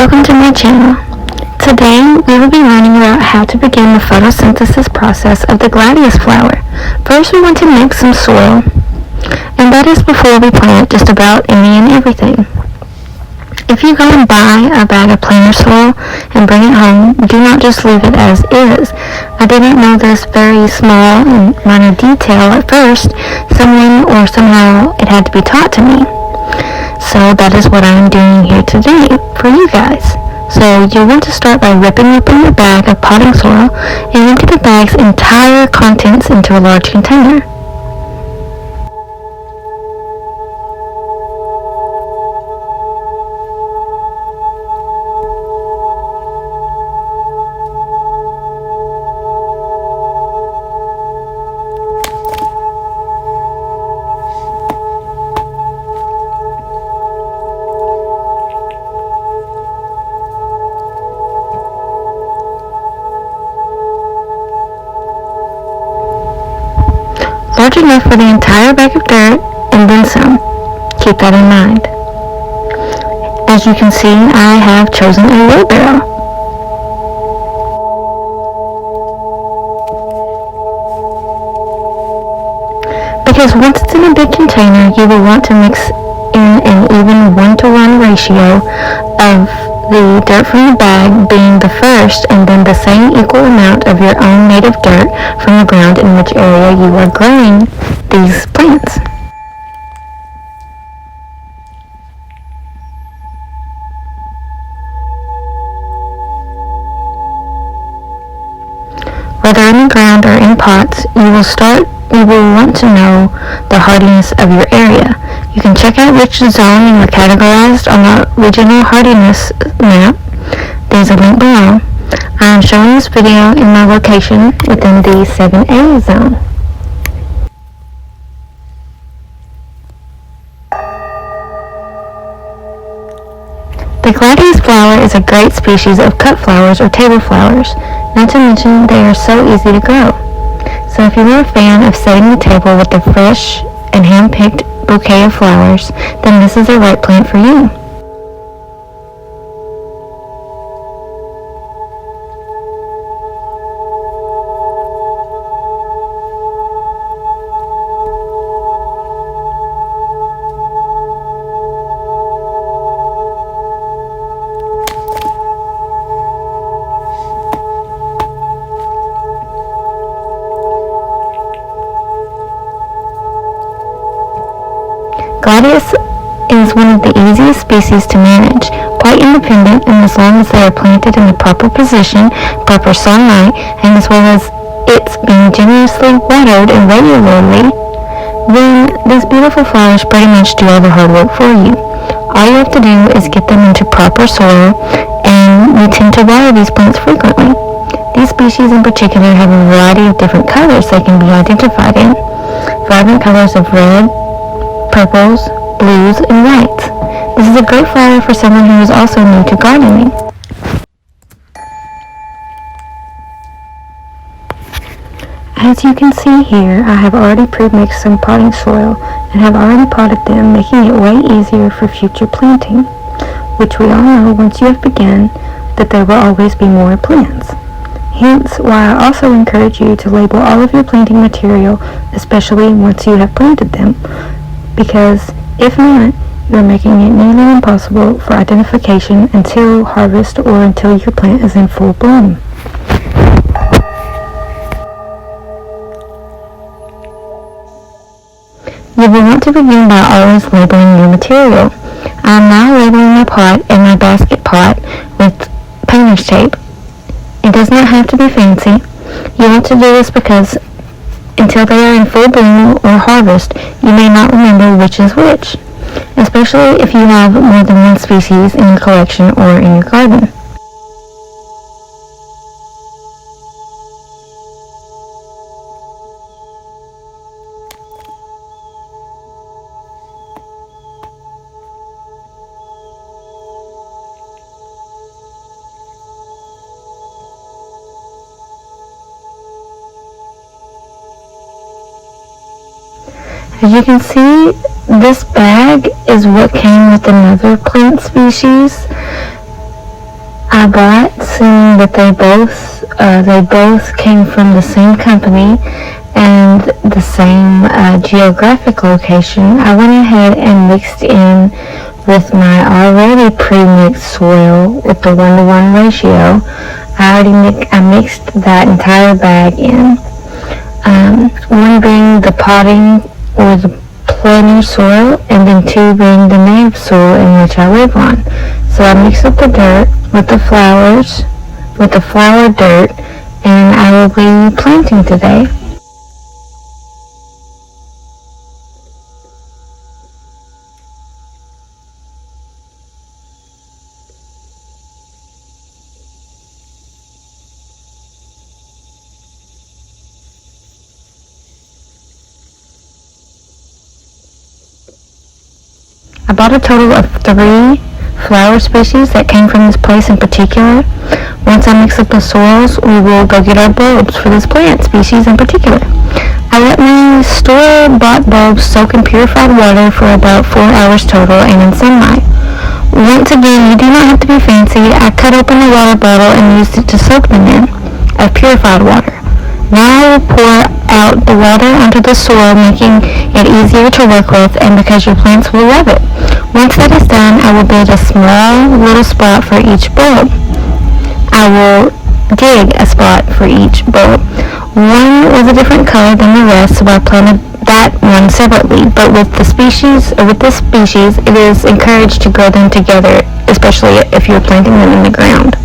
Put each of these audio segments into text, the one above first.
welcome to my channel. Today we will be learning about how to begin the photosynthesis process of the Gladiolus flower. First we want to mix some soil, and that is before we plant just about any and everything. If you go and buy a bag of planter soil and bring it home, do not just leave it as is. I didn't know this very small and minor detail at first. Someone or somehow it had to be taught to me. So that is what I'm doing here today for you guys. So you want to start by ripping open your bag of potting soil and empty the bag's entire contents into a large container. Large enough for the entire bag of dirt and then some. Keep that in mind. As you can see, I have chosen a wheelbarrow. Because once it's in a big container, you will want to mix in an even 1-to-1 ratio of the dirt from the bag being the first, and then the same equal amount of your own native dirt from the ground in which area you are growing these plants. Whether in the ground or in pots, you will want to know the hardiness of your area. You can check out which zone you are categorized on the regional hardiness map. There's a link below. I am showing this video in my location within the 7A zone. The Gladiolus flower is a great species of cut flowers or table flowers, not to mention they are so easy to grow. So if you are a fan of setting the table with a fresh and hand-picked bouquet of flowers, then this is the right plant for you. Gladiolus is one of the easiest species to manage, quite independent, and as long as they are planted in the proper position, proper sunlight, and as well as it's being generously watered and regularly, then these beautiful flowers pretty much do all the hard work for you. All you have to do is get them into proper soil, and you tend to water these plants frequently. These species in particular have a variety of different colors they can be identified in. Vibrant colors of red, purples, blues, and whites. This is a great flower for someone who is also new to gardening. As you can see here, I have already pre-mixed some potting soil and have already potted them, making it way easier for future planting, which we all know once you have begun that there will always be more plants. Hence why I also encourage you to label all of your planting material, especially once you have planted them, because if not, you are making it nearly impossible for identification until harvest or until your plant is in full bloom. You will want to begin by always labeling your material. I am now labeling my pot and my basket pot with painter's tape. It does not have to be fancy. You want to do this because until they are in full bloom or harvest, you may not remember which is which, especially if you have more than one species in your collection or in your garden. As you can see, this bag is what came with another plant species. I bought, seeing that they both came from the same company and the same geographic location. I went ahead and mixed in with my already pre-mixed soil with the 1-to-1 ratio. I mixed that entire bag in. One being the potting or the planter soil, and then 2 being the native soil in which I live on. So I mix up the dirt with the flower dirt, and I will be planting today. I bought a total of 3 flower species that came from this place in particular. Once I mix up the soils, we will go get our bulbs for this plant species in particular. I let my store-bought bulbs soak in purified water for about 4 hours total and in sunlight. Once again, you do not have to be fancy. I cut open the water bottle and used it to soak them in, of purified water. Now I will pour out the water onto the soil, making it easier to work with, and because your plants will love it. Once that is done, I will build a small little spot for each bulb. I will dig a spot for each bulb. One was a different color than the rest, so I planted that one separately. But with this species, it is encouraged to grow them together, especially if you're planting them in the ground.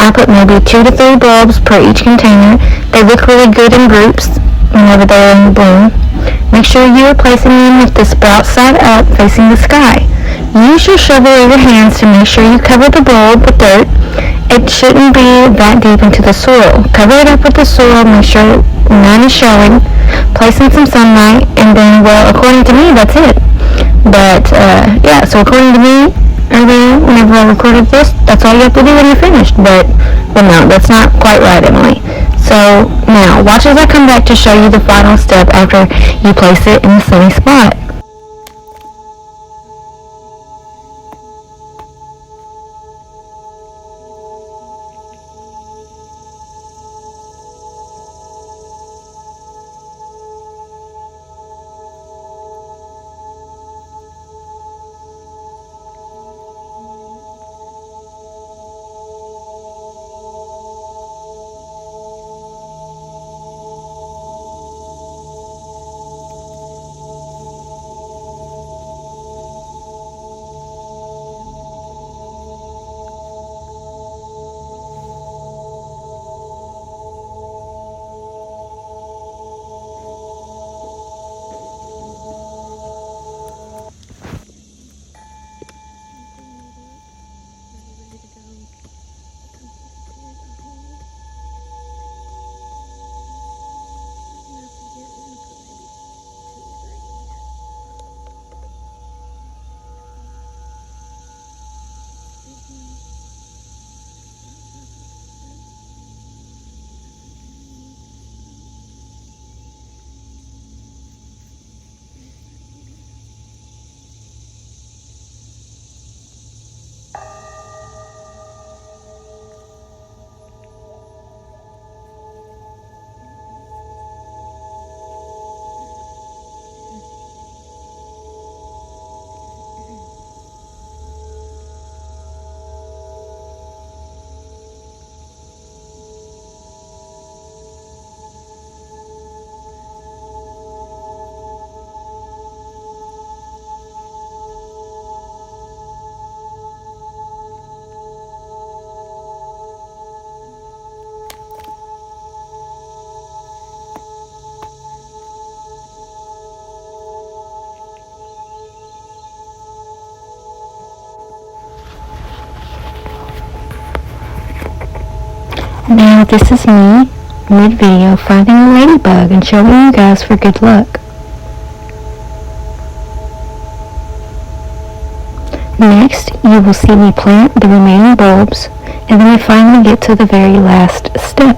I put maybe 2 to 3 bulbs per each container. They look really good in groups whenever they're in bloom. Make sure you are placing them with the sprout side up facing the sky. Use your shovel or your hands to make sure you cover the bulb with dirt it shouldn't be that deep into the soil. Cover it up with the soil, make sure none is showing, place in some sunlight, and then, well, according to me, that's it. But, yeah, so according to me, earlier, whenever I recorded this, that's all you have to do when you're finished. But no, that's not quite right, Emily. So, now, watch as I come back to show you the final step after you place it in the sunny spot. Now this is me, mid-video, finding a ladybug and showing you guys for good luck. Next, you will see me plant the remaining bulbs, and then we finally get to the very last step.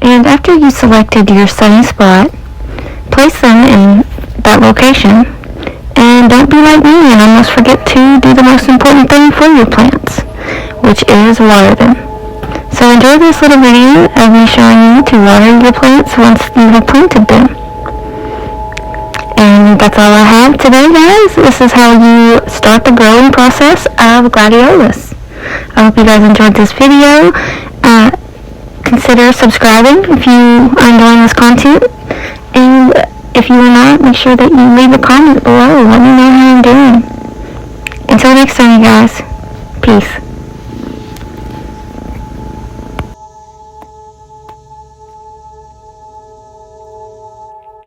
And after you selected your sunny spot, place them in that location. And don't be like me and almost forget to do the most important thing for your plants, which is water them. So enjoy this little video of me showing you to water your plants once you have planted them. And that's all I have today, guys. This is how you start the growing process of Gladiolus. I hope you guys enjoyed this video. Consider subscribing if you are enjoying this content, and if you are not, make sure that you leave a comment below. Let me know how I'm doing. Until next time, you guys. Peace.